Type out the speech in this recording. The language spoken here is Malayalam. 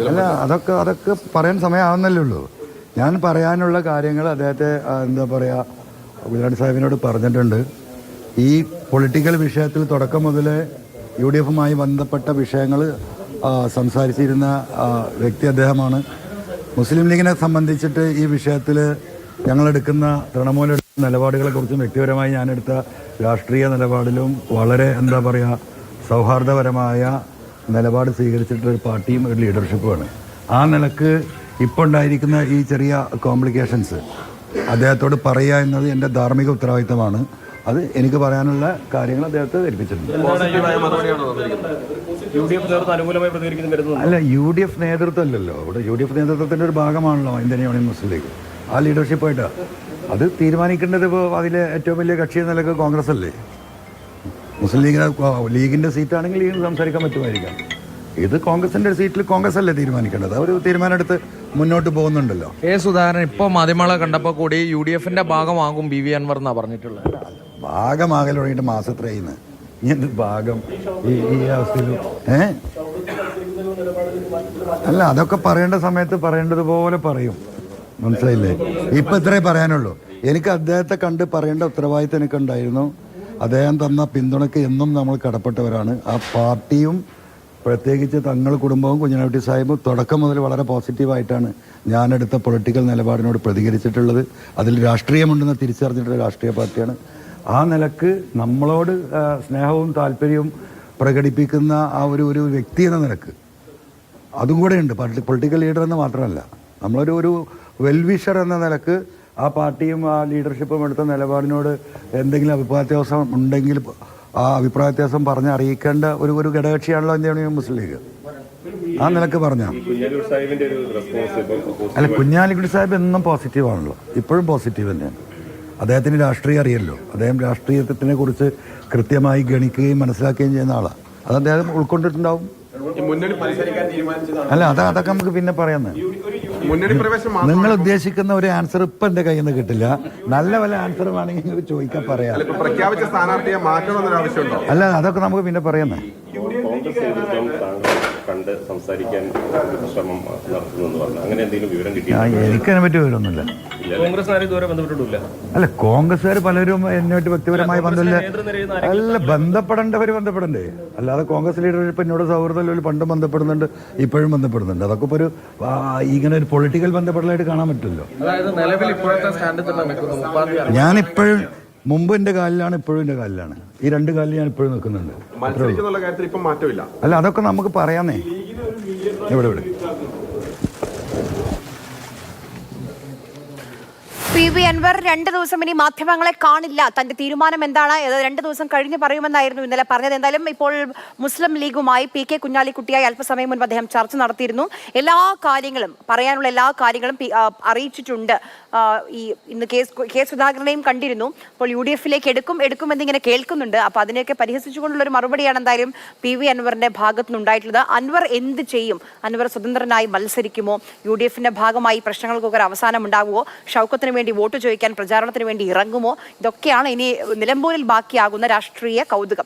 അല്ല, അതൊക്കെ പറയാൻ സമയമാവുന്നല്ലേ ഉള്ളൂ. ഞാൻ പറയാനുള്ള കാര്യങ്ങൾ അദ്ദേഹത്തെ എന്താ പറയുക, ഗുജറാത്ത് സാഹിബിനോട് പറഞ്ഞിട്ടുണ്ട്. ഈ പൊളിറ്റിക്കൽ വിഷയത്തിൽ തുടക്കം മുതൽ UDF ബന്ധപ്പെട്ട വിഷയങ്ങൾ സംസാരിച്ചിരുന്ന വ്യക്തി അദ്ദേഹമാണ്. മുസ്ലിം ലീഗിനെ സംബന്ധിച്ചിട്ട് ഈ വിഷയത്തിൽ ഞങ്ങളെടുക്കുന്ന തൃണമൂലെടുക്കുന്ന നിലപാടുകളെക്കുറിച്ചും വ്യക്തിപരമായി ഞാനെടുത്ത രാഷ്ട്രീയ നിലപാടിലും വളരെ എന്താ പറയുക സൗഹാർദ്ദപരമായ നിലപാട് സ്വീകരിച്ചിട്ടുള്ള ഒരു പാർട്ടിയും ഒരു ലീഡർഷിപ്പുമാണ്. ആ നിലക്ക് ഇപ്പോൾ ഉണ്ടായിരിക്കുന്ന ഈ ചെറിയ കോംപ്ലിക്കേഷൻസ് അദ്ദേഹത്തോട് പറയുക എന്നത് എൻ്റെ ധാർമ്മിക ഉത്തരവാദിത്തമാണ്. അത് എനിക്ക് പറയാനുള്ള കാര്യങ്ങൾ അദ്ദേഹത്തെ ധരിപ്പിച്ചിട്ടുണ്ട്. അല്ല, UDF നേതൃത്വം അല്ലല്ലോ ഇവിടെ. UDF നേതൃത്വത്തിൻ്റെ ഒരു ഭാഗമാണല്ലോ ഇന്ത്യൻ യൂണിയൻ മുസ്ലിം ലീഗ്. ആ ലീഡർഷിപ്പായിട്ട് അത് തീരുമാനിക്കേണ്ടത് ഇപ്പോൾ അതിലെ ഏറ്റവും വലിയ കക്ഷി എന്ന നിലക്ക് കോൺഗ്രസ് അല്ലേ. മുസ്ലിം ലീഗിൻ്റെ സീറ്റാണെങ്കിൽ ലീഗിന് സംസാരിക്കാൻ പറ്റുമായിരിക്കാം. ഇത് കോൺഗ്രസിൻ്റെ സീറ്റിൽ കോൺഗ്രസ് അല്ലേ തീരുമാനിക്കേണ്ടത്. അവർ തീരുമാനം എടുത്ത് മുന്നോട്ട് പോകുന്നുണ്ടല്ലോ. സുധാകരൻ ഇപ്പോൾ മാധ്യമങ്ങളെ കണ്ടപ്പോൾ കൂടി UDFന്റെ ഭാഗമാകും PV അൻവർ എന്നാണ് പറഞ്ഞിട്ടുള്ളത്. ഭാഗമാകൽ തുടങ്ങിയിട്ട് മാസത്രയുന്നു ഇനി ഭാഗം ഈ അവസ്ഥയിൽ അല്ല, അതൊക്കെ പറയേണ്ട സമയത്ത് പറയേണ്ടതുപോലെ പറയും. മനസ്സിലായില്ലേ? ഇപ്പം ഇത്രേ പറയാനുള്ളൂ. എനിക്ക് അദ്ദേഹത്തെ കണ്ട് പറയേണ്ട ഉത്തരവാദിത്തം എനിക്കുണ്ടായിരുന്നു. അദ്ദേഹം തന്ന പിന്തുണയ്ക്ക് എന്നും നമ്മൾ കടപ്പെട്ടവരാണ്. ആ പാർട്ടിയും പ്രത്യേകിച്ച് തങ്ങൾ കുടുംബവും കുഞ്ഞാലിക്കുട്ടി സാഹിബും തുടക്കം മുതൽ വളരെ പോസിറ്റീവായിട്ടാണ് ഞാനെടുത്ത പൊളിറ്റിക്കൽ നിലപാടിനോട് പ്രതികരിച്ചിട്ടുള്ളത്. അതിൽ രാഷ്ട്രീയമുണ്ടെന്ന് തിരിച്ചറിഞ്ഞിട്ടുള്ള രാഷ്ട്രീയ പാർട്ടിയാണ്. ആ നിലക്ക് നമ്മളോട് സ്നേഹവും താല്പര്യവും പ്രകടിപ്പിക്കുന്ന ആ ഒരു വ്യക്തി എന്ന നിലക്ക് അതും കൂടെ ഉണ്ട്. പൊളിറ്റിക്കൽ ലീഡർ എന്ന് മാത്രമല്ല, നമ്മളൊരു വെൽവിഷർ എന്ന നിലക്ക് ആ പാർട്ടിയും ആ ലീഡർഷിപ്പും എടുത്ത നിലപാടിനോട് എന്തെങ്കിലും അഭിപ്രായ വ്യത്യാസം ഉണ്ടെങ്കിൽ ആ അഭിപ്രായ വ്യത്യാസം പറഞ്ഞ് അറിയിക്കേണ്ട ഒരു ഘടകകക്ഷിയാണല്ലോ ഇന്ത്യൻ യൂണിയൻ മുസ്ലിം ലീഗ്. ആ നിലക്ക് പറഞ്ഞാൽ അല്ല, കുഞ്ഞാലിക്കുട്ടി സാഹിബ് എന്നും പോസിറ്റീവാണല്ലോ, ഇപ്പോഴും പോസിറ്റീവ് തന്നെയാണ്. അദ്ദേഹത്തിന് രാഷ്ട്രീയം അറിയല്ലോ. അദ്ദേഹം രാഷ്ട്രീയത്തിനെ കുറിച്ച് കൃത്യമായി ഗണിക്കുകയും മനസ്സിലാക്കുകയും ചെയ്യുന്ന ആളാണ്. അത് അദ്ദേഹം ഉൾക്കൊണ്ടിട്ടുണ്ടാവും. അല്ല, അതൊക്കെ നമുക്ക് പിന്നെ പറയാമെന്ന്. നിങ്ങൾ ഉദ്ദേശിക്കുന്ന ഒരു ആൻസർ ഇപ്പം എൻ്റെ കയ്യിൽ നിന്ന് കിട്ടില്ല. നല്ല വല്ല ആൻസർ വേണമെങ്കിൽ നിങ്ങൾക്ക് ചോദിക്കാൻ പറയാം. അല്ല, അതൊക്കെ നമുക്ക് പിന്നെ പറയാമെന്ന്. എനിക്കതിനെ പറ്റി വിവരമൊന്നുമില്ല. അല്ല, കോൺഗ്രസ്സുകാർ പലരും എന്നുമായിട്ട് വ്യക്തിപരമായി ബന്ധമില്ല. അല്ല, ബന്ധപ്പെടേണ്ടവർ ബന്ധപ്പെടണ്ടേ. അല്ലാതെ കോൺഗ്രസ് ലീഡർഷിപ്പ് എന്നോട് സൗഹൃദം പണ്ടും ബന്ധപ്പെടുന്നുണ്ട്, ഇപ്പോഴും ബന്ധപ്പെടുന്നുണ്ട്. അതൊക്കെ ഇപ്പോൾ ഇങ്ങനെ ഒരു പൊളിറ്റിക്കൽ ബന്ധപ്പെടലായിട്ട് കാണാൻ പറ്റില്ലല്ലോ. ഞാനിപ്പോഴും മുമ്പ് എൻ്റെ കാലിലാണ്, ഇപ്പോഴും എൻ്റെ കാലിലാണ്. ഈ രണ്ട് കാലിൽ ഞാൻ ഇപ്പോഴും നിൽക്കുന്നുണ്ട്. അല്ല, അതൊക്കെ നമുക്ക് പറയാന്നേ. ഇവിടെ PV അൻവർ 2 ദിവസം ഇനി മാധ്യമങ്ങളെ കാണില്ല. തന്റെ തീരുമാനം എന്താണ് 2 ദിവസം കഴിഞ്ഞ് പറയുമെന്നായിരുന്നു ഇന്നലെ പറഞ്ഞത്. എന്തായാലും ഇപ്പോൾ മുസ്ലിം ലീഗുമായി PK കുഞ്ഞാലിക്കുട്ടിയായി അല്പസമയം മുൻപ് അദ്ദേഹം ചർച്ച നടത്തിയിരുന്നു. എല്ലാ കാര്യങ്ങളും പറയാനുള്ള എല്ലാ കാര്യങ്ങളും അറിയിച്ചിട്ടുണ്ട്. ഇന്ന് കെ സുധാകരനെയും കണ്ടിരുന്നു. അപ്പോൾ UDFലേക്ക് എടുക്കുമെന്നിങ്ങനെ കേൾക്കുന്നുണ്ട്. അപ്പോൾ അതിനെയൊക്കെ പരിഹസിച്ചുകൊണ്ടുള്ള ഒരു മറുപടിയാണ് എന്തായാലും PV അൻവറിന്റെ ഭാഗത്തുനിന്നുണ്ടായിട്ടുള്ളത്. അൻവർ എന്ത് ചെയ്യും? അൻവർ സ്വതന്ത്രനായി മത്സരിക്കുമോ? UDFന്റെ ഭാഗമായി പ്രശ്നങ്ങൾക്കൊക്കെ ഒരു അവസാനം ഉണ്ടാകുമോ? ഷൗക്കത്തിന് വേണ്ടി വോട്ട് ചോദിക്കാൻ പ്രചാരണത്തിന് വേണ്ടി ഇറങ്ങുമോ? ഇതൊക്കെയാണ് ഇനി നിലമ്പൂരിൽ ബാക്കിയാകുന്ന രാഷ്ട്രീയ കൗതുകം.